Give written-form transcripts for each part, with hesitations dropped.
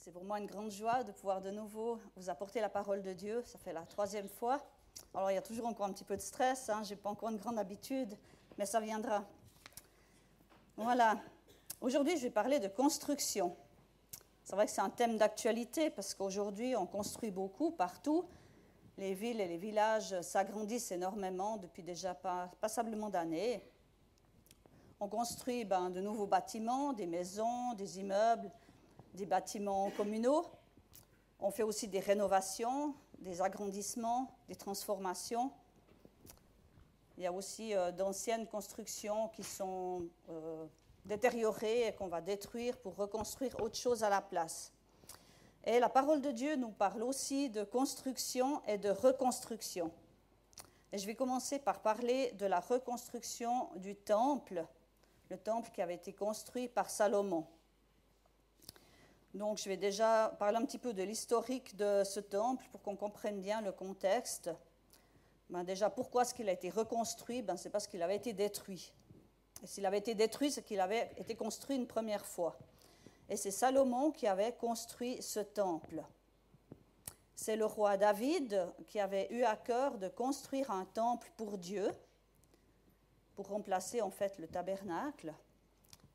C'est pour moi une grande joie de pouvoir de nouveau vous apporter la parole de Dieu. Ça fait la 3e fois. Alors, il y a toujours encore un petit peu de stress. Je n'ai pas encore une grande habitude, mais ça viendra. Voilà. Aujourd'hui, je vais parler de construction. C'est vrai que c'est un thème d'actualité parce qu'aujourd'hui, on construit beaucoup partout. Les villes et les villages s'agrandissent énormément depuis déjà passablement d'années. On construit de nouveaux bâtiments, des maisons, des immeubles, des bâtiments communaux. On fait aussi des rénovations, des agrandissements, des transformations. Il y a aussi d'anciennes constructions qui sont détériorées et qu'on va détruire pour reconstruire autre chose à la place. Et la parole de Dieu nous parle aussi de construction et de reconstruction. Et je vais commencer par parler de la reconstruction du temple, le temple qui avait été construit par Salomon. Donc, je vais déjà parler un petit peu de l'historique de ce temple pour qu'on comprenne bien le contexte. Déjà, pourquoi est-ce qu'il a été reconstruit? C'est parce qu'il avait été détruit. Et s'il avait été détruit, c'est qu'il avait été construit une première fois. Et c'est Salomon qui avait construit ce temple. C'est le roi David qui avait eu à cœur de construire un temple pour Dieu, pour remplacer en fait le tabernacle.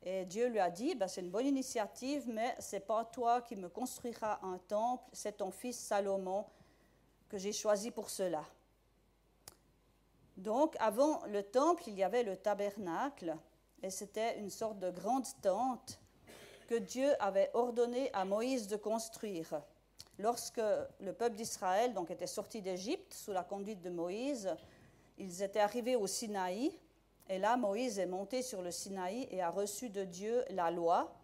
Et Dieu lui a dit, c'est une bonne initiative, mais ce n'est pas toi qui me construiras un temple, c'est ton fils Salomon que j'ai choisi pour cela. Donc, avant le temple, il y avait le tabernacle, et c'était une sorte de grande tente que Dieu avait ordonné à Moïse de construire. Lorsque le peuple d'Israël était sorti d'Égypte sous la conduite de Moïse, ils étaient arrivés au Sinaï. Et là, Moïse est monté sur le Sinaï et a reçu de Dieu la loi.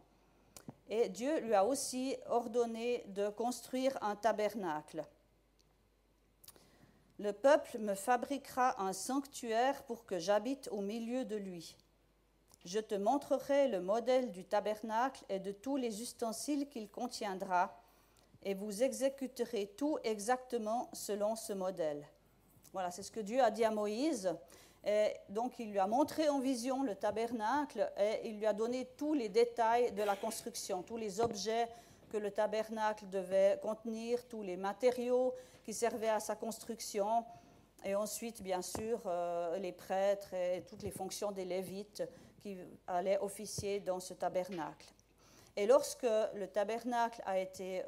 Et Dieu lui a aussi ordonné de construire un tabernacle. Le peuple me fabriquera un sanctuaire pour que j'habite au milieu de lui. Je te montrerai le modèle du tabernacle et de tous les ustensiles qu'il contiendra, et vous exécuterez tout exactement selon ce modèle. Voilà, c'est ce que Dieu a dit à Moïse. Et donc, il lui a montré en vision le tabernacle et il lui a donné tous les détails de la construction, tous les objets que le tabernacle devait contenir, tous les matériaux qui servaient à sa construction, et ensuite, bien sûr, les prêtres et toutes les fonctions des Lévites qui allaient officier dans ce tabernacle. Et lorsque le tabernacle a été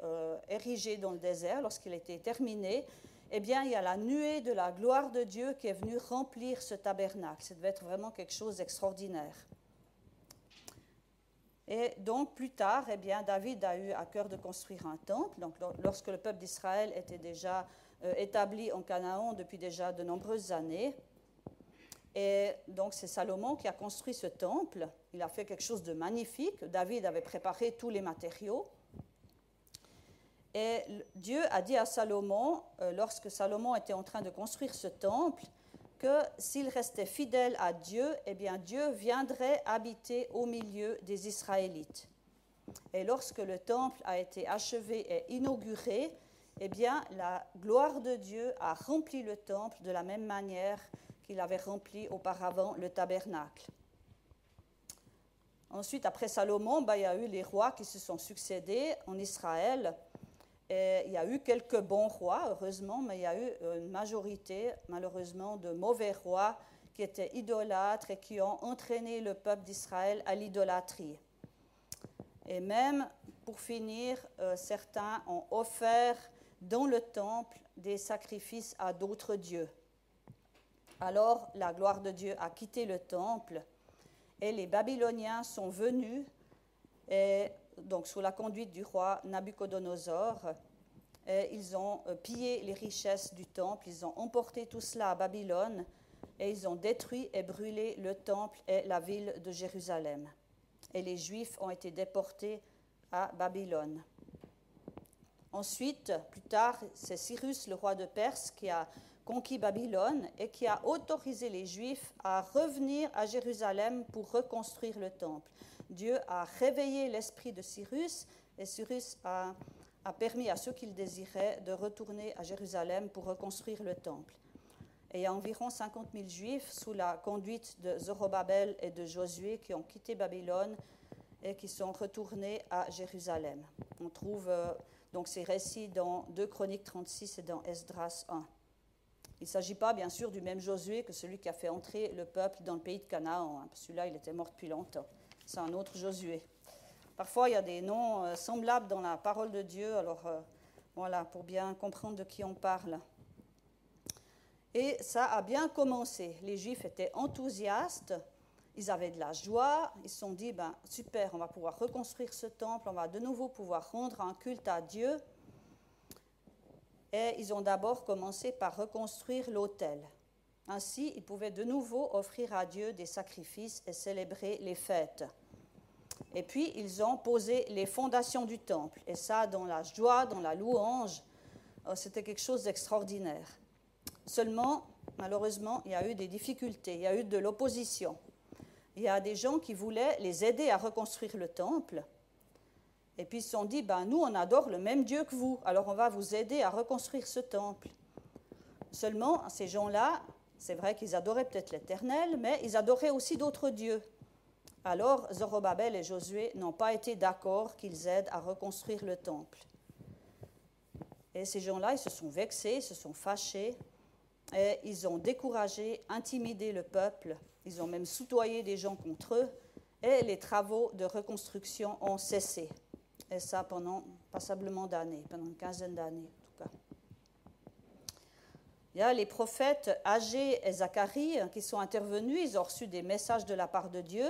érigé dans le désert, lorsqu'il a été terminé, il y a la nuée de la gloire de Dieu qui est venue remplir ce tabernacle. Ça devait être vraiment quelque chose d'extraordinaire. Et donc, plus tard, David a eu à cœur de construire un temple. Donc, lorsque le peuple d'Israël était déjà établi en Canaan depuis déjà de nombreuses années. Et donc, c'est Salomon qui a construit ce temple. Il a fait quelque chose de magnifique. David avait préparé tous les matériaux. Et Dieu a dit à Salomon, lorsque Salomon était en train de construire ce temple, que s'il restait fidèle à Dieu, Dieu viendrait habiter au milieu des Israélites. Et lorsque le temple a été achevé et inauguré, la gloire de Dieu a rempli le temple de la même manière qu'il avait rempli auparavant le tabernacle. Ensuite, après Salomon, il y a eu les rois qui se sont succédés en Israël. Et il y a eu quelques bons rois, heureusement, mais il y a eu une majorité, malheureusement, de mauvais rois qui étaient idolâtres et qui ont entraîné le peuple d'Israël à l'idolâtrie. Et même, pour finir, certains ont offert dans le temple des sacrifices à d'autres dieux. Alors, la gloire de Dieu a quitté le temple et les Babyloniens sont venus et donc sous la conduite du roi Nabuchodonosor, ils ont pillé les richesses du temple, ils ont emporté tout cela à Babylone et ils ont détruit et brûlé le temple et la ville de Jérusalem. Et les Juifs ont été déportés à Babylone. Ensuite, plus tard, c'est Cyrus, le roi de Perse, qui a conquis Babylone et qui a autorisé les Juifs à revenir à Jérusalem pour reconstruire le temple. Dieu a réveillé l'esprit de Cyrus et Cyrus a permis à ceux qui le désiraient de retourner à Jérusalem pour reconstruire le temple. Et il y a environ 50 000 Juifs sous la conduite de Zorobabel et de Josué qui ont quitté Babylone et qui sont retournés à Jérusalem. On trouve donc ces récits dans 2 Chroniques 36 et dans Esdras 1. Il ne s'agit pas, bien sûr, du même Josué que celui qui a fait entrer le peuple dans le pays de Canaan. Celui-là, il était mort depuis longtemps. C'est un autre Josué. Parfois, il y a des noms semblables dans la parole de Dieu. Alors, voilà, pour bien comprendre de qui on parle. Et ça a bien commencé. Les Juifs étaient enthousiastes. Ils avaient de la joie. Ils se sont dit, super, on va pouvoir reconstruire ce temple. On va de nouveau pouvoir rendre un culte à Dieu. Et ils ont d'abord commencé par reconstruire l'autel. Ainsi, ils pouvaient de nouveau offrir à Dieu des sacrifices et célébrer les fêtes. Et puis, ils ont posé les fondations du temple. Et ça, dans la joie, dans la louange, c'était quelque chose d'extraordinaire. Seulement, malheureusement, il y a eu des difficultés, il y a eu de l'opposition. Il y a des gens qui voulaient les aider à reconstruire le temple. Et puis ils se sont dit, nous on adore le même Dieu que vous, alors on va vous aider à reconstruire ce temple. Seulement, ces gens-là, c'est vrai qu'ils adoraient peut-être l'Éternel, mais ils adoraient aussi d'autres dieux. Alors Zorobabel et Josué n'ont pas été d'accord qu'ils aident à reconstruire le temple. Et ces gens-là, ils se sont vexés, ils se sont fâchés, et ils ont découragé, intimidé le peuple, ils ont même soudoyé des gens contre eux, et les travaux de reconstruction ont cessé. Et ça pendant passablement d'années, pendant une quinzaine d'années en tout cas. Il y a les prophètes Agé et Zacharie qui sont intervenus, ils ont reçu des messages de la part de Dieu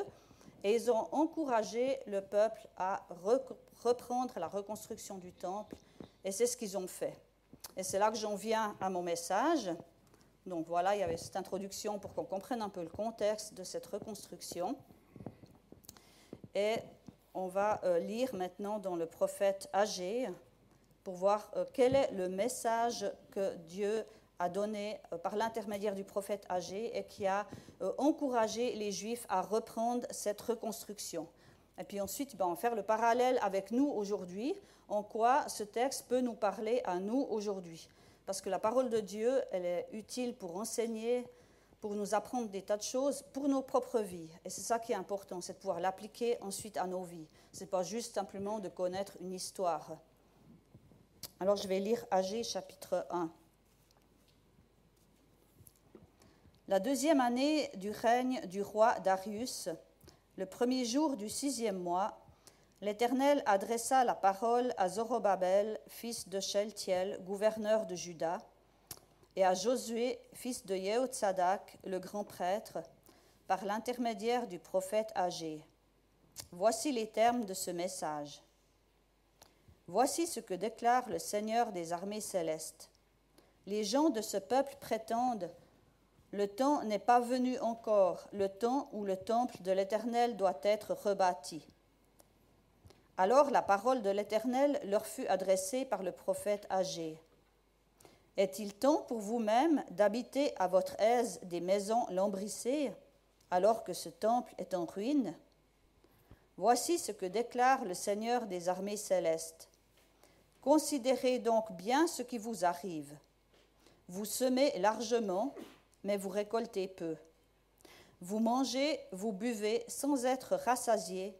et ils ont encouragé le peuple à reprendre la reconstruction du temple et c'est ce qu'ils ont fait. Et c'est là que j'en viens à mon message. Donc voilà, il y avait cette introduction pour qu'on comprenne un peu le contexte de cette reconstruction. Et on va lire maintenant dans le prophète Agé pour voir quel est le message que Dieu a donné par l'intermédiaire du prophète Agé et qui a encouragé les Juifs à reprendre cette reconstruction. Et puis ensuite, on va faire le parallèle avec nous aujourd'hui, en quoi ce texte peut nous parler à nous aujourd'hui. Parce que la parole de Dieu, elle est utile pour enseigner, pour nous apprendre des tas de choses pour nos propres vies. Et c'est ça qui est important, c'est de pouvoir l'appliquer ensuite à nos vies. Ce n'est pas juste simplement de connaître une histoire. Alors je vais lire Agé chapitre 1. La 2e année du règne du roi Darius, le 1er jour du 6e mois, l'Éternel adressa la parole à Zorobabel, fils de Sheltiel, gouverneur de Juda, et à Josué, fils de Yehotsadak, le grand prêtre, par l'intermédiaire du prophète Agé. Voici les termes de ce message. Voici ce que déclare le Seigneur des armées célestes. Les gens de ce peuple prétendent « Le temps n'est pas venu encore, le temps où le temple de l'Éternel doit être rebâti. » Alors la parole de l'Éternel leur fut adressée par le prophète Agé. Est-il temps pour vous-même d'habiter à votre aise des maisons lambrissées, alors que ce temple est en ruine? Voici ce que déclare le Seigneur des armées célestes. Considérez donc bien ce qui vous arrive. Vous semez largement, mais vous récoltez peu. Vous mangez, vous buvez sans être rassasiés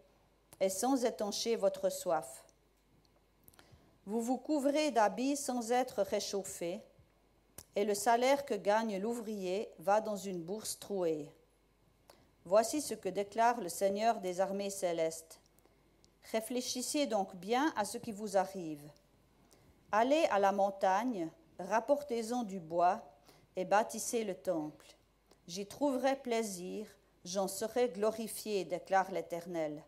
et sans étancher votre soif. Vous vous couvrez d'habits sans être réchauffés, et le salaire que gagne l'ouvrier va dans une bourse trouée. Voici ce que déclare le Seigneur des armées célestes. Réfléchissez donc bien à ce qui vous arrive. Allez à la montagne, rapportez-en du bois et bâtissez le temple. J'y trouverai plaisir, j'en serai glorifié, déclare l'Éternel.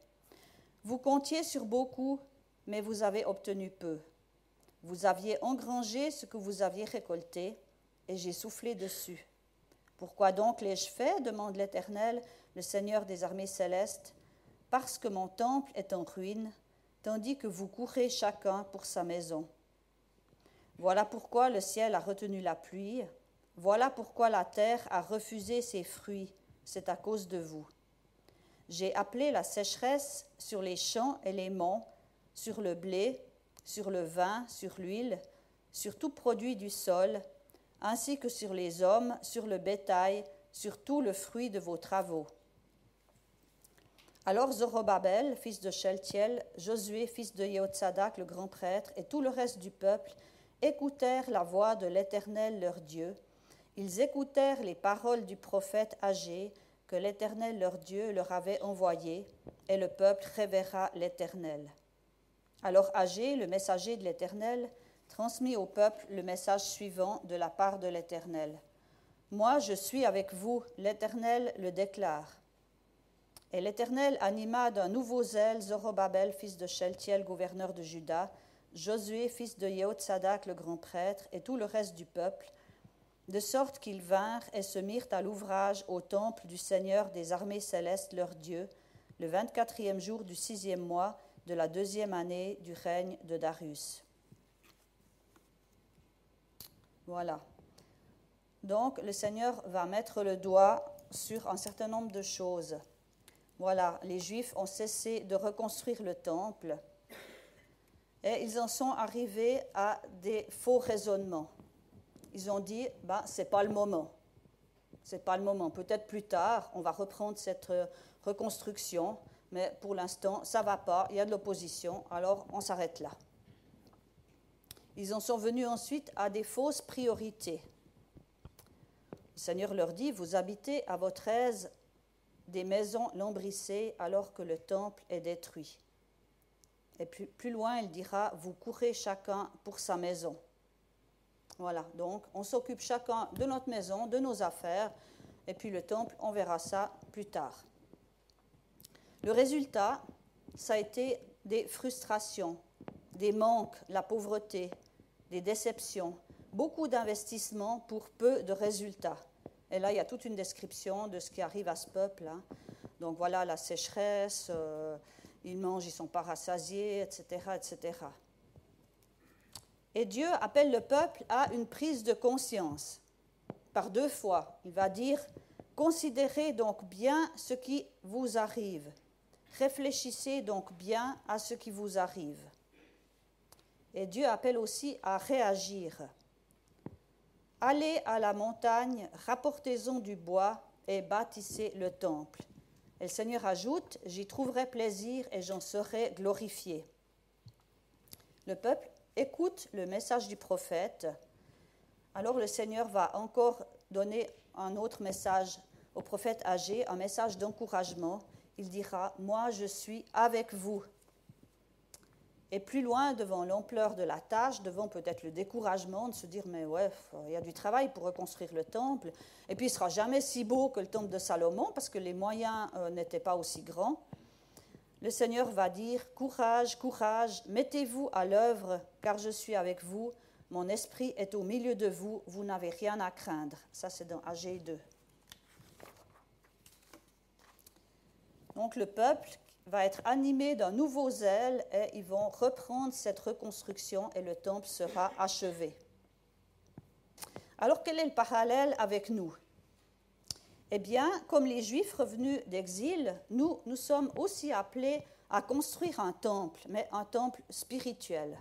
Vous comptiez sur beaucoup, mais vous avez obtenu peu. Vous aviez engrangé ce que vous aviez récolté, et j'ai soufflé dessus. Pourquoi donc l'ai-je fait, demande l'Éternel, le Seigneur des armées célestes, parce que mon temple est en ruine, tandis que vous courez chacun pour sa maison. Voilà pourquoi le ciel a retenu la pluie, voilà pourquoi la terre a refusé ses fruits, c'est à cause de vous. J'ai appelé la sécheresse sur les champs et les monts, sur le blé, sur le vin, sur l'huile, sur tout produit du sol, ainsi que sur les hommes, sur le bétail, sur tout le fruit de vos travaux. Alors Zorobabel, fils de Sheltiel, Josué, fils de Jéhozadak, le grand prêtre, et tout le reste du peuple écoutèrent la voix de l'Éternel leur Dieu. Ils écoutèrent les paroles du prophète Agé que l'Éternel leur Dieu leur avait envoyé, et le peuple révéra l'Éternel. Alors Agé, le messager de l'Éternel, transmit au peuple le message suivant de la part de l'Éternel. « Moi, je suis avec vous, l'Éternel le déclare. » Et l'Éternel anima d'un nouveau zèle Zorobabel, fils de Sheltiel, gouverneur de Juda, Josué, fils de Jéhozadak, le grand prêtre, et tout le reste du peuple, de sorte qu'ils vinrent et se mirent à l'ouvrage au temple du Seigneur des armées célestes, leur Dieu, le 24e jour du 6e mois de la 2e année du règne de Darius. Voilà. Donc, le Seigneur va mettre le doigt sur un certain nombre de choses. Voilà, les Juifs ont cessé de reconstruire le temple et ils en sont arrivés à des faux raisonnements. Ils ont dit, c'est pas le moment. C'est pas le moment. Peut-être plus tard, on va reprendre cette reconstruction, mais pour l'instant, ça va pas, il y a de l'opposition, alors on s'arrête là. Ils en sont venus ensuite à des fausses priorités. Le Seigneur leur dit, vous habitez à votre aise des maisons lambrissées alors que le temple est détruit. Et plus loin, il dira, vous courez chacun pour sa maison. Voilà, donc on s'occupe chacun de notre maison, de nos affaires, et puis le temple, on verra ça plus tard. Le résultat, ça a été des frustrations, des manques, la pauvreté, des déceptions, beaucoup d'investissements pour peu de résultats. Et là, il y a toute une description de ce qui arrive à ce peuple. Donc voilà, la sécheresse, ils mangent, ils ne sont pas rassasiés, etc., etc. Et Dieu appelle le peuple à une prise de conscience. Par 2 fois, il va dire « Considérez donc bien ce qui vous arrive. Réfléchissez donc bien à ce qui vous arrive. » Et Dieu appelle aussi à réagir. Allez à la montagne, rapportez-en du bois et bâtissez le temple. Et le Seigneur ajoute, j'y trouverai plaisir et j'en serai glorifié. Le peuple écoute le message du prophète. Alors le Seigneur va encore donner un autre message au prophète Agé, un message d'encouragement. Il dira, moi je suis avec vous. Et plus loin, devant l'ampleur de la tâche, devant peut-être le découragement de se dire, mais ouais, il y a du travail pour reconstruire le temple. Et puis, il ne sera jamais si beau que le temple de Salomon, parce que les moyens n'étaient pas aussi grands. Le Seigneur va dire, courage, courage, mettez-vous à l'œuvre, car je suis avec vous. Mon esprit est au milieu de vous, vous n'avez rien à craindre. Ça, c'est dans Agé 2. Donc, le peuple va être animé d'un nouveau zèle et ils vont reprendre cette reconstruction et le temple sera achevé. Alors, quel est le parallèle avec nous? Eh bien, comme les Juifs revenus d'exil, nous sommes aussi appelés à construire un temple, mais un temple spirituel.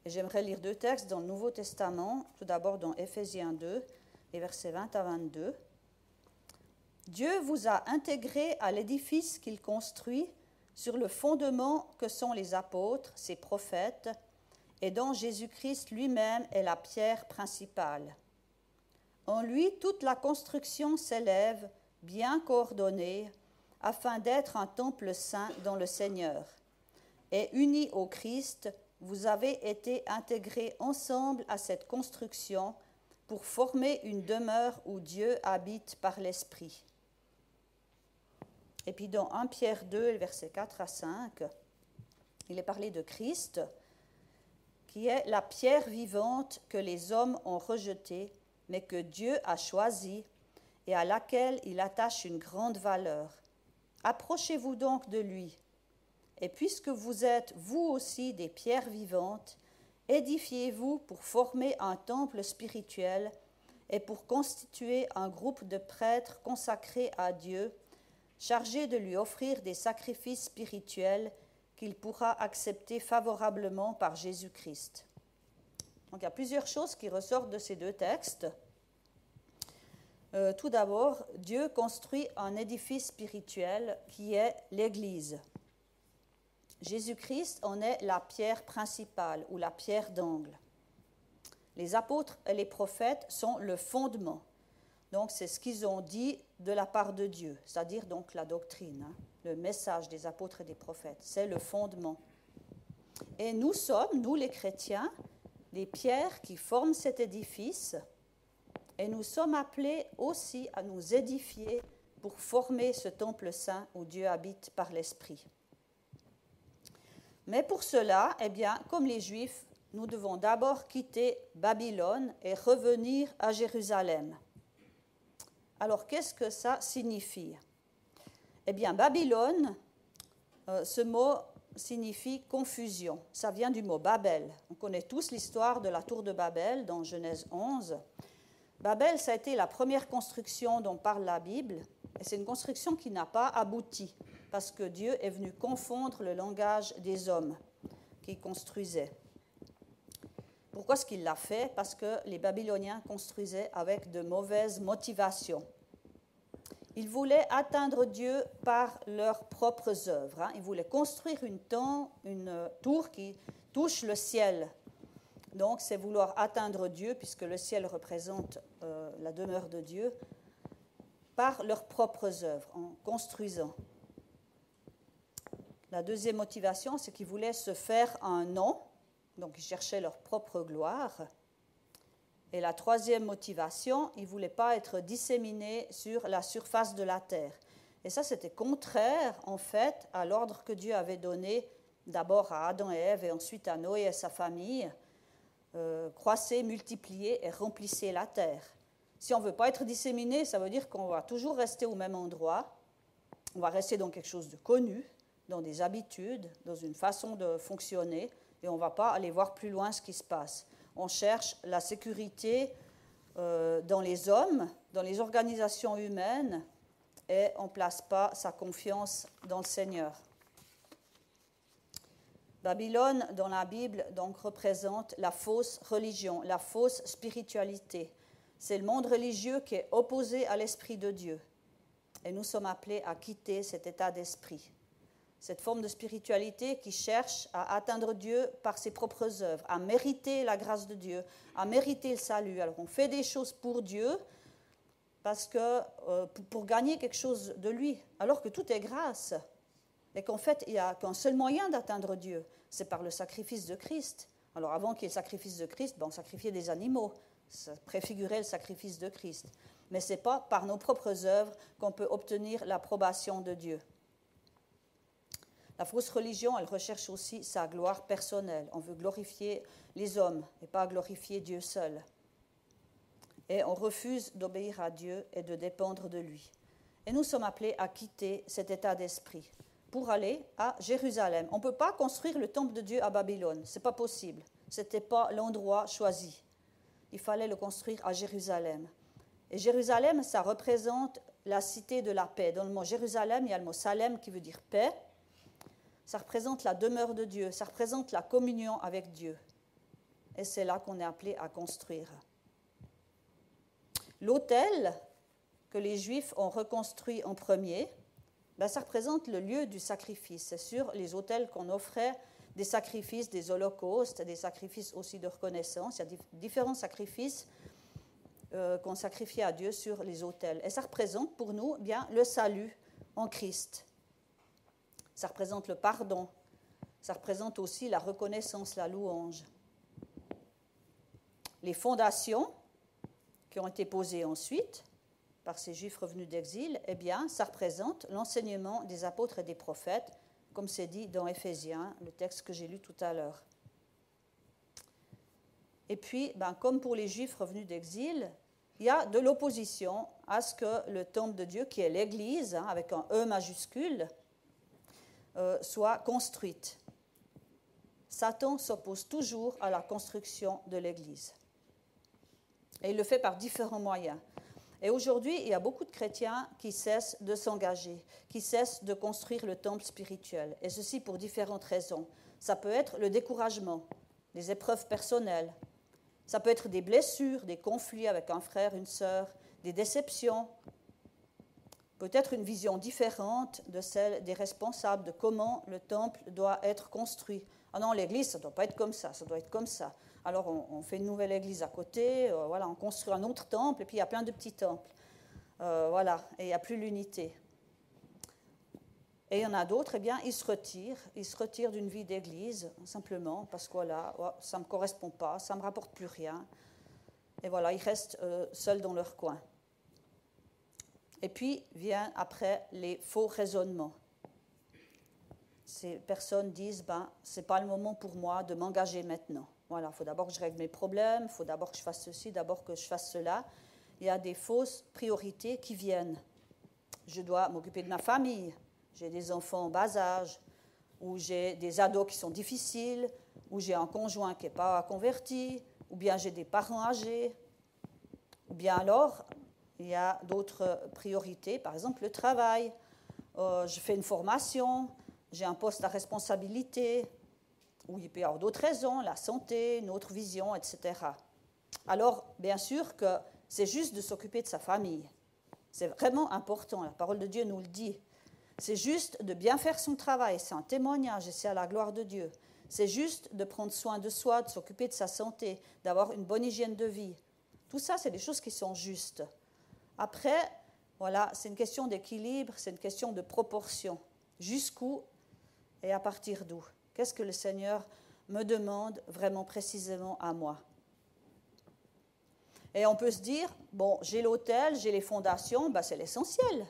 Et j'aimerais lire 2 textes dans le Nouveau Testament, tout d'abord dans Éphésiens 2, les versets 20 à 22. Dieu vous a intégrés à l'édifice qu'il construit sur le fondement que sont les apôtres, ses prophètes, et dont Jésus-Christ lui-même est la pierre principale. En lui, toute la construction s'élève, bien coordonnée, afin d'être un temple saint dans le Seigneur. Et unis au Christ, vous avez été intégrés ensemble à cette construction pour former une demeure où Dieu habite par l'Esprit. Et puis dans 1 Pierre 2, versets 4 à 5, il est parlé de Christ, qui est la pierre vivante que les hommes ont rejetée, mais que Dieu a choisie et à laquelle il attache une grande valeur. Approchez-vous donc de lui. Et puisque vous êtes, vous aussi, des pierres vivantes, édifiez-vous pour former un temple spirituel et pour constituer un groupe de prêtres consacrés à Dieu, chargés de lui offrir des sacrifices spirituels qu'il pourra accepter favorablement par Jésus-Christ. Donc il y a plusieurs choses qui ressortent de ces 2 textes. Tout d'abord, Dieu construit un édifice spirituel qui est l'Église. Jésus-Christ en est la pierre principale ou la pierre d'angle. Les apôtres et les prophètes sont le fondement. Donc, c'est ce qu'ils ont dit de la part de Dieu, c'est-à-dire donc la doctrine, le message des apôtres et des prophètes. C'est le fondement. Et nous sommes, nous les chrétiens, les pierres qui forment cet édifice. Et nous sommes appelés aussi à nous édifier pour former ce temple saint où Dieu habite par l'Esprit. Mais pour cela, eh bien, comme les Juifs, nous devons d'abord quitter Babylone et revenir à Jérusalem. Alors, qu'est-ce que ça signifie? Eh bien, Babylone, ce mot signifie confusion. Ça vient du mot Babel. On connaît tous l'histoire de la tour de Babel dans Genèse 11. Babel, ça a été la première construction dont parle la Bible, et c'est une construction qui n'a pas abouti, parce que Dieu est venu confondre le langage des hommes qui construisaient. Pourquoi est-ce qu'il l'a fait? Parce que les Babyloniens construisaient avec de mauvaises motivations. Ils voulaient atteindre Dieu par leurs propres œuvres. Ils voulaient construire une tour qui touche le ciel. Donc, c'est vouloir atteindre Dieu, puisque le ciel représente la demeure de Dieu, par leurs propres œuvres, en construisant. La deuxième motivation, c'est qu'ils voulaient se faire un nom, donc ils cherchaient leur propre gloire. Et la troisième motivation, ils ne voulaient pas être disséminés sur la surface de la terre. Et ça, c'était contraire, en fait, à l'ordre que Dieu avait donné d'abord à Adam et Ève et ensuite à Noé et sa famille. Croissez, multipliez et remplissez la terre. Si on ne veut pas être disséminé, ça veut dire qu'on va toujours rester au même endroit, on va rester dans quelque chose de connu, dans des habitudes, dans une façon de fonctionner, et on ne va pas aller voir plus loin ce qui se passe. On cherche la sécurité dans les hommes, dans les organisations humaines, et on ne place pas sa confiance dans le Seigneur. Babylone, dans la Bible, donc, représente la fausse religion, la fausse spiritualité. C'est le monde religieux qui est opposé à l'Esprit de Dieu. Et nous sommes appelés à quitter cet état d'esprit. Cette forme de spiritualité qui cherche à atteindre Dieu par ses propres œuvres, à mériter la grâce de Dieu, à mériter le salut. Alors on fait des choses pour Dieu parce que, pour gagner quelque chose de lui, alors que tout est grâce. Et qu'en fait, il n'y a qu'un seul moyen d'atteindre Dieu, c'est par le sacrifice de Christ. Alors avant qu'il y ait le sacrifice de Christ, on sacrifiait des animaux, ça préfigurait le sacrifice de Christ. Mais ce n'est pas par nos propres œuvres qu'on peut obtenir l'approbation de Dieu. La fausse religion, elle recherche aussi sa gloire personnelle. On veut glorifier les hommes et pas glorifier Dieu seul. Et on refuse d'obéir à Dieu et de dépendre de lui. Et nous sommes appelés à quitter cet état d'esprit pour aller à Jérusalem. On ne peut pas construire le temple de Dieu à Babylone, ce n'est pas possible. Ce n'était pas l'endroit choisi. Il fallait le construire à Jérusalem. Et Jérusalem, ça représente la cité de la paix. Dans le mot Jérusalem, il y a le mot Salem qui veut dire paix. Ça représente la demeure de Dieu, ça représente la communion avec Dieu. Et c'est là qu'on est appelé à construire. L'autel que les Juifs ont reconstruit en premier, ça représente le lieu du sacrifice. C'est sur les autels qu'on offrait des sacrifices, des holocaustes, des sacrifices aussi de reconnaissance. Il y a différents sacrifices qu'on sacrifiait à Dieu sur les autels. Et ça représente pour nous bien le salut en Christ. Ça représente le pardon. Ça représente aussi la reconnaissance, la louange. Les fondations qui ont été posées ensuite par ces Juifs revenus d'exil, eh bien, ça représente l'enseignement des apôtres et des prophètes, comme c'est dit dans Éphésiens, le texte que j'ai lu tout à l'heure. Et puis, comme pour les Juifs revenus d'exil, il y a de l'opposition à ce que le temple de Dieu, qui est l'Église, avec un E majuscule, soit construite. Satan s'oppose toujours à la construction de l'Église. Et il le fait par différents moyens. Et aujourd'hui, il y a beaucoup de chrétiens qui cessent de s'engager, qui cessent de construire le temple spirituel. Et ceci pour différentes raisons. Ça peut être le découragement, des épreuves personnelles. Ça peut être des blessures, des conflits avec un frère, une sœur, des déceptions, peut-être une vision différente de celle des responsables, de comment le temple doit être construit. Ah non, l'église, ça ne doit pas être comme ça doit être comme ça. Alors on fait une nouvelle église à côté, voilà, on construit un autre temple, et puis il y a plein de petits temples. Voilà, et il n'y a plus l'unité. Et il y en a d'autres, eh bien, ils se retirent d'une vie d'église, simplement, parce que voilà, ça ne me correspond pas, ça ne me rapporte plus rien. Et voilà, ils restent seuls dans leur coin. Et puis vient après les faux raisonnements. Ces personnes disent, ce n'est pas le moment pour moi de m'engager maintenant. Voilà, il faut d'abord que je règle mes problèmes, il faut d'abord que je fasse ceci, d'abord que je fasse cela. Il y a des fausses priorités qui viennent. Je dois m'occuper de ma famille, j'ai des enfants en bas âge, ou j'ai des ados qui sont difficiles, ou j'ai un conjoint qui n'est pas converti, ou bien j'ai des parents âgés, ou bien alors il y a d'autres priorités, par exemple le travail. Je fais une formation, j'ai un poste à responsabilité, ou il peut y avoir d'autres raisons, la santé, une autre vision, etc. Alors, bien sûr que c'est juste de s'occuper de sa famille. C'est vraiment important, la parole de Dieu nous le dit. C'est juste de bien faire son travail, c'est un témoignage et c'est à la gloire de Dieu. C'est juste de prendre soin de soi, de s'occuper de sa santé, d'avoir une bonne hygiène de vie. Tout ça, c'est des choses qui sont justes. Après, voilà, c'est une question d'équilibre, c'est une question de proportion. Jusqu'où et à partir d'où? Qu'est-ce que le Seigneur me demande vraiment précisément à moi? Et on peut se dire, bon, j'ai l'autel, j'ai les fondations, c'est l'essentiel.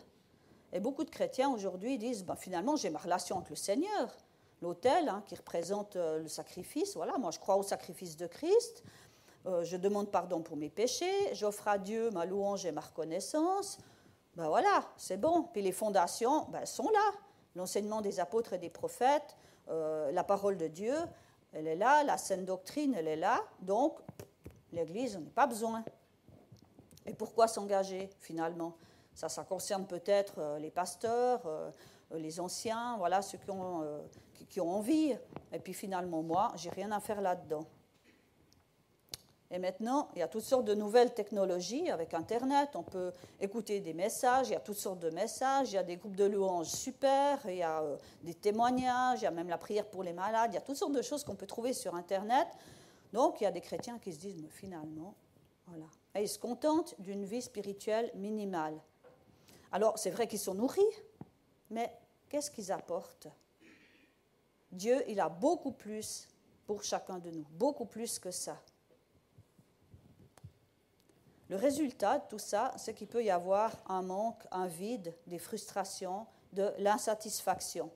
Et beaucoup de chrétiens aujourd'hui disent, finalement, j'ai ma relation avec le Seigneur. L'autel, qui représente le sacrifice, voilà, moi je crois au sacrifice de Christ, je demande pardon pour mes péchés, j'offre à Dieu ma louange et ma reconnaissance. Voilà, c'est bon. Puis les fondations, sont là. L'enseignement des apôtres et des prophètes, la parole de Dieu, elle est là, la saine doctrine, elle est là. Donc, l'Église, on n'a pas besoin. Et pourquoi s'engager, finalement? Ça concerne peut-être les pasteurs, les anciens, voilà, ceux qui ont envie. Et puis finalement, moi, j'ai rien à faire là-dedans. Et maintenant, il y a toutes sortes de nouvelles technologies avec Internet. On peut écouter des messages, il y a toutes sortes de messages, il y a des groupes de louanges super, il y a des témoignages, il y a même la prière pour les malades, il y a toutes sortes de choses qu'on peut trouver sur Internet. Donc, il y a des chrétiens qui se disent, mais finalement, voilà. Et ils se contentent d'une vie spirituelle minimale. Alors, c'est vrai qu'ils sont nourris, mais qu'est-ce qu'ils apportent? Dieu, il a beaucoup plus pour chacun de nous, beaucoup plus que ça. Le résultat de tout ça, c'est qu'il peut y avoir un manque, un vide, des frustrations, de l'insatisfaction.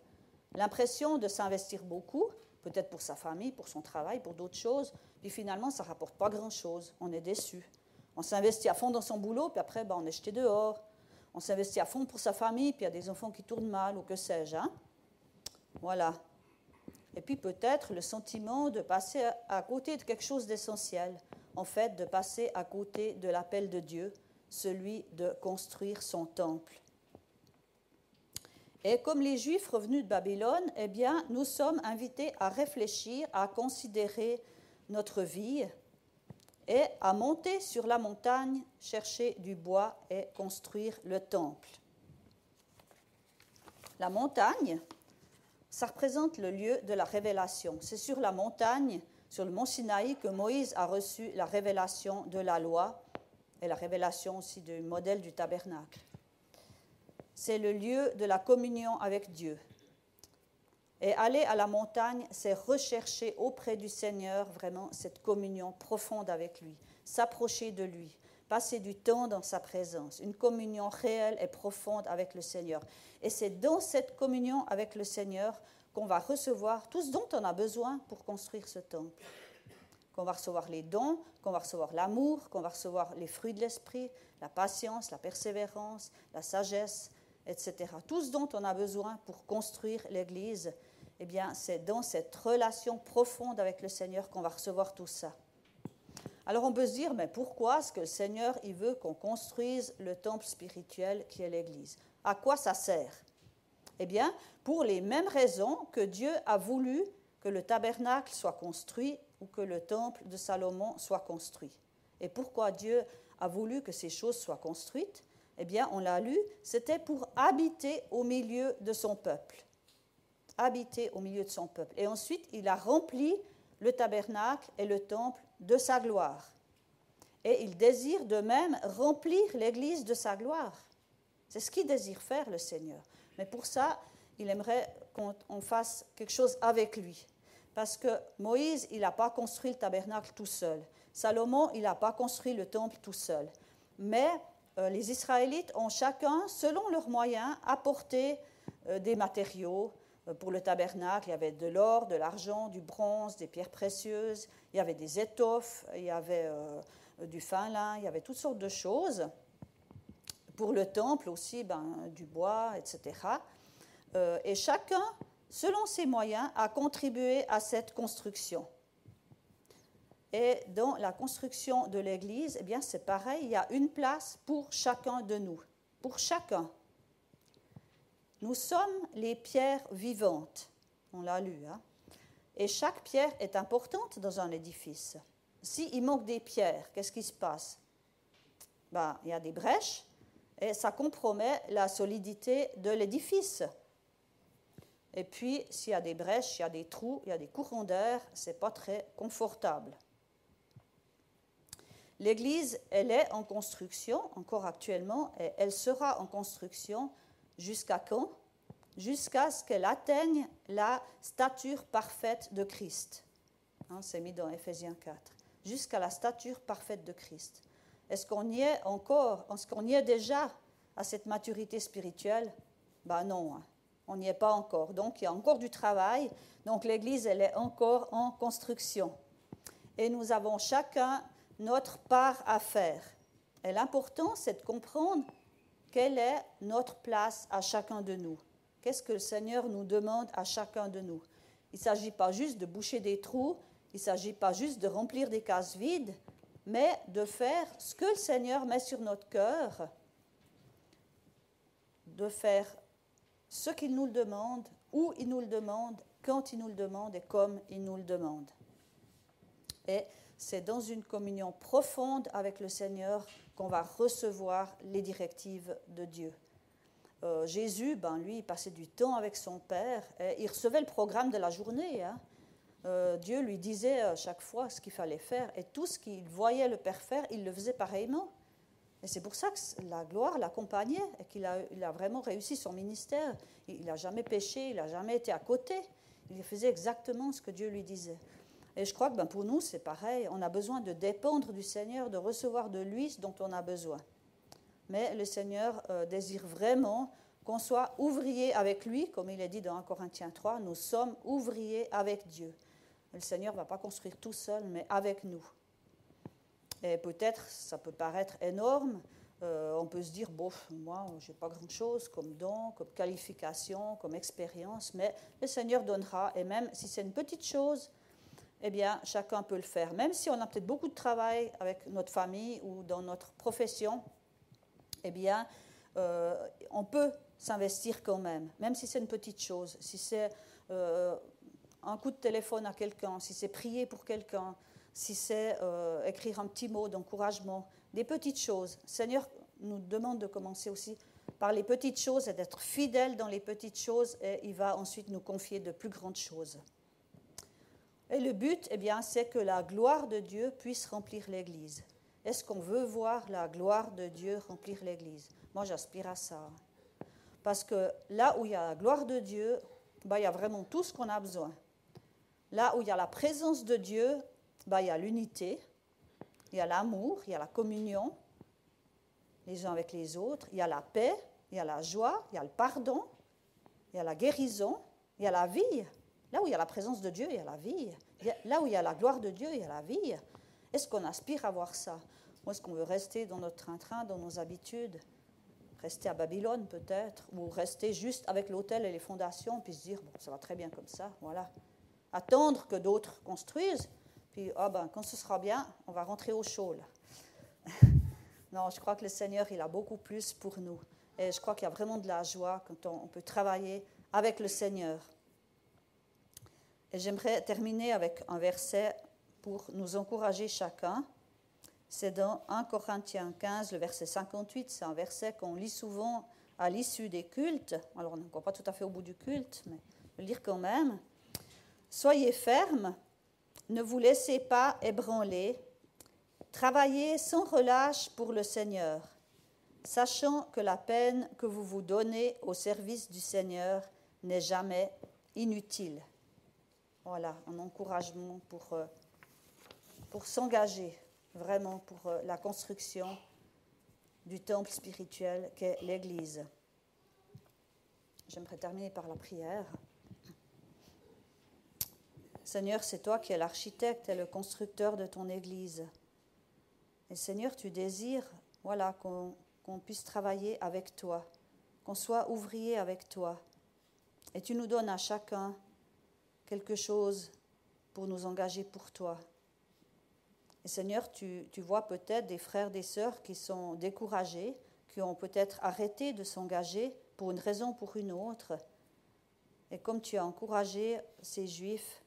L'impression de s'investir beaucoup, peut-être pour sa famille, pour son travail, pour d'autres choses, puis finalement, ça ne rapporte pas grand-chose, on est déçu. On s'investit à fond dans son boulot, puis après, on est jeté dehors. On s'investit à fond pour sa famille, puis il y a des enfants qui tournent mal, ou que sais-je. Voilà. Et puis peut-être le sentiment de passer à côté de quelque chose d'essentiel. En fait, de passer à côté de l'appel de Dieu, celui de construire son temple. Et comme les Juifs revenus de Babylone, eh bien, nous sommes invités à réfléchir, à considérer notre vie et à monter sur la montagne, chercher du bois et construire le temple. La montagne, ça représente le lieu de la révélation. C'est sur la montagne, sur le mont Sinaï, que Moïse a reçu la révélation de la loi et la révélation aussi du modèle du tabernacle. C'est le lieu de la communion avec Dieu. Et aller à la montagne, c'est rechercher auprès du Seigneur vraiment cette communion profonde avec lui, s'approcher de lui, passer du temps dans sa présence, une communion réelle et profonde avec le Seigneur. Et c'est dans cette communion avec le Seigneur qu'on va recevoir tout ce dont on a besoin pour construire ce temple. Qu'on va recevoir les dons, qu'on va recevoir l'amour, qu'on va recevoir les fruits de l'esprit, la patience, la persévérance, la sagesse, etc. Tout ce dont on a besoin pour construire l'Église, eh bien, c'est dans cette relation profonde avec le Seigneur qu'on va recevoir tout ça. Alors on peut se dire, mais pourquoi est-ce que le Seigneur il veut qu'on construise le temple spirituel qui est l'Église? À quoi ça sert? Eh bien, pour les mêmes raisons que Dieu a voulu que le tabernacle soit construit ou que le temple de Salomon soit construit. Et pourquoi Dieu a voulu que ces choses soient construites? Eh bien, on l'a lu, c'était pour habiter au milieu de son peuple. Habiter au milieu de son peuple. Et ensuite, il a rempli le tabernacle et le temple de sa gloire. Et il désire de même remplir l'Église de sa gloire. C'est ce qu'il désire faire, le Seigneur. Mais pour ça, il aimerait qu'on fasse quelque chose avec lui. Parce que Moïse, il n'a pas construit le tabernacle tout seul. Salomon, il n'a pas construit le temple tout seul. Mais les Israélites ont chacun, selon leurs moyens, apporté des matériaux pour le tabernacle. Il y avait de l'or, de l'argent, du bronze, des pierres précieuses, il y avait des étoffes, il y avait du fin lin, il y avait toutes sortes de choses. Pour le temple aussi, du bois, etc. Et chacun, selon ses moyens, a contribué à cette construction. Et dans la construction de l'Église, eh bien, c'est pareil, il y a une place pour chacun de nous, pour chacun. Nous sommes les pierres vivantes, on l'a lu, hein? Et chaque pierre est importante dans un édifice. S'il manque des pierres, qu'est-ce qui se passe? Il y a des brèches et ça compromet la solidité de l'édifice. Et puis, s'il y a des brèches, il y a des trous, il y a des courants d'air, ce n'est pas très confortable. L'Église, elle est en construction, encore actuellement, et elle sera en construction jusqu'à quand? Jusqu'à ce qu'elle atteigne la stature parfaite de Christ. C'est mis dans Éphésiens 4. Jusqu'à la stature parfaite de Christ. Est-ce qu'on y est encore? Est-ce qu'on y est déjà à cette maturité spirituelle? Non, on n'y est pas encore. Donc, il y a encore du travail. Donc, l'Église, elle est encore en construction. Et nous avons chacun notre part à faire. Et l'important, c'est de comprendre quelle est notre place à chacun de nous. Qu'est-ce que le Seigneur nous demande à chacun de nous? Il ne s'agit pas juste de boucher des trous, il ne s'agit pas juste de remplir des cases vides, mais de faire ce que le Seigneur met sur notre cœur, de faire ce qu'il nous le demande, où il nous le demande, quand il nous le demande et comme il nous le demande. Et c'est dans une communion profonde avec le Seigneur qu'on va recevoir les directives de Dieu. Jésus, lui, il passait du temps avec son Père et il recevait le programme de la journée. Dieu lui disait chaque fois ce qu'il fallait faire et tout ce qu'il voyait le Père faire, il le faisait pareillement. Et c'est pour ça que la gloire l'accompagnait et qu'il a vraiment réussi son ministère. Il n'a jamais péché, il n'a jamais été à côté. Il faisait exactement ce que Dieu lui disait. Et je crois que pour nous, c'est pareil. On a besoin de dépendre du Seigneur, de recevoir de lui ce dont on a besoin. Mais le Seigneur désire vraiment qu'on soit ouvrier avec lui, comme il est dit dans 1 Corinthiens 3, nous sommes ouvriers avec Dieu. Le Seigneur ne va pas construire tout seul, mais avec nous. Et peut-être, ça peut paraître énorme, on peut se dire, moi, je n'ai pas grand-chose comme don, comme qualification, comme expérience, mais le Seigneur donnera, et même si c'est une petite chose, eh bien, chacun peut le faire. Même si on a peut-être beaucoup de travail avec notre famille ou dans notre profession, eh bien, on peut s'investir quand même si c'est une petite chose, si c'est un coup de téléphone à quelqu'un, si c'est prier pour quelqu'un, si c'est écrire un petit mot d'encouragement, des petites choses. Le Seigneur nous demande de commencer aussi par les petites choses et d'être fidèle dans les petites choses et il va ensuite nous confier de plus grandes choses. Et le but, eh bien, c'est que la gloire de Dieu puisse remplir l'Église. Est-ce qu'on veut voir la gloire de Dieu remplir l'Église? Moi, j'aspire à ça. Parce que là où il y a la gloire de Dieu, il y a vraiment tout ce qu'on a besoin. Là où il y a la présence de Dieu, il y a l'unité, il y a l'amour, il y a la communion, les uns avec les autres, il y a la paix, il y a la joie, il y a le pardon, il y a la guérison, il y a la vie. Là où il y a la présence de Dieu, il y a la vie. Là où il y a la gloire de Dieu, il y a la vie. Est-ce qu'on aspire à voir ça? Ou est-ce qu'on veut rester dans notre train-train, dans nos habitudes? Rester à Babylone peut-être, ou rester juste avec l'autel et les fondations, puis se dire, ça va très bien comme ça, voilà. Attendre que d'autres construisent, puis quand ce sera bien, on va rentrer au chaud là. Non, je crois que le Seigneur, il a beaucoup plus pour nous. Et je crois qu'il y a vraiment de la joie quand on peut travailler avec le Seigneur. Et j'aimerais terminer avec un verset pour nous encourager chacun. C'est dans 1 Corinthiens 15, le verset 58. C'est un verset qu'on lit souvent à l'issue des cultes. Alors, on n'est encore pas tout à fait au bout du culte, mais je vais le lire quand même. « Soyez fermes, ne vous laissez pas ébranler, travaillez sans relâche pour le Seigneur, sachant que la peine que vous vous donnez au service du Seigneur n'est jamais inutile. » Voilà, un encouragement pour s'engager vraiment pour la construction du temple spirituel qu'est l'Église. J'aimerais terminer par la prière. Seigneur, c'est toi qui es l'architecte et le constructeur de ton Église. Et Seigneur, tu désires qu'on puisse travailler avec toi, qu'on soit ouvrier avec toi. Et tu nous donnes à chacun quelque chose pour nous engager pour toi. Et Seigneur, tu vois peut-être des frères, des sœurs qui sont découragés, qui ont peut-être arrêté de s'engager pour une raison ou pour une autre. Et comme tu as encouragé ces Juifs,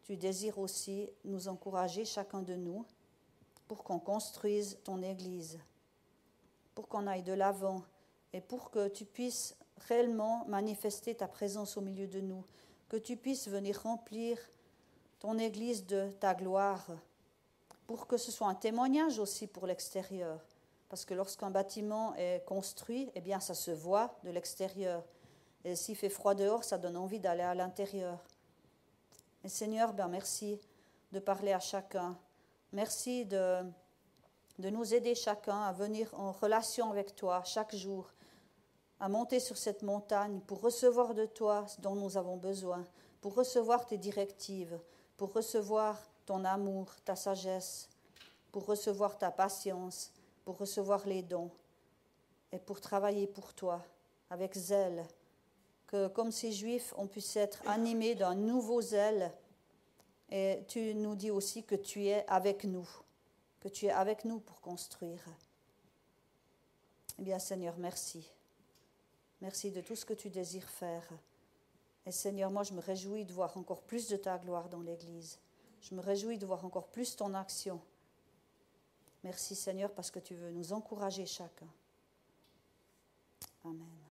tu désires aussi nous encourager, chacun de nous, pour qu'on construise ton Église, pour qu'on aille de l'avant et pour que tu puisses réellement manifester ta présence au milieu de nous, que tu puisses venir remplir ton Église de ta gloire, pour que ce soit un témoignage aussi pour l'extérieur. Parce que lorsqu'un bâtiment est construit, eh bien ça se voit de l'extérieur. Et s'il fait froid dehors, ça donne envie d'aller à l'intérieur. Et Seigneur, merci de parler à chacun. Merci de nous aider chacun à venir en relation avec toi chaque jour, à monter sur cette montagne pour recevoir de toi ce dont nous avons besoin, pour recevoir tes directives, pour recevoir ton amour, ta sagesse, pour recevoir ta patience, pour recevoir les dons et pour travailler pour toi avec zèle, que comme ces Juifs, on puisse être animés d'un nouveau zèle. Et tu nous dis aussi que tu es avec nous pour construire. Eh bien Seigneur, merci. Merci de tout ce que tu désires faire. Et Seigneur, moi je me réjouis de voir encore plus de ta gloire dans l'Église. Je me réjouis de voir encore plus ton action. Merci Seigneur parce que tu veux nous encourager chacun. Amen.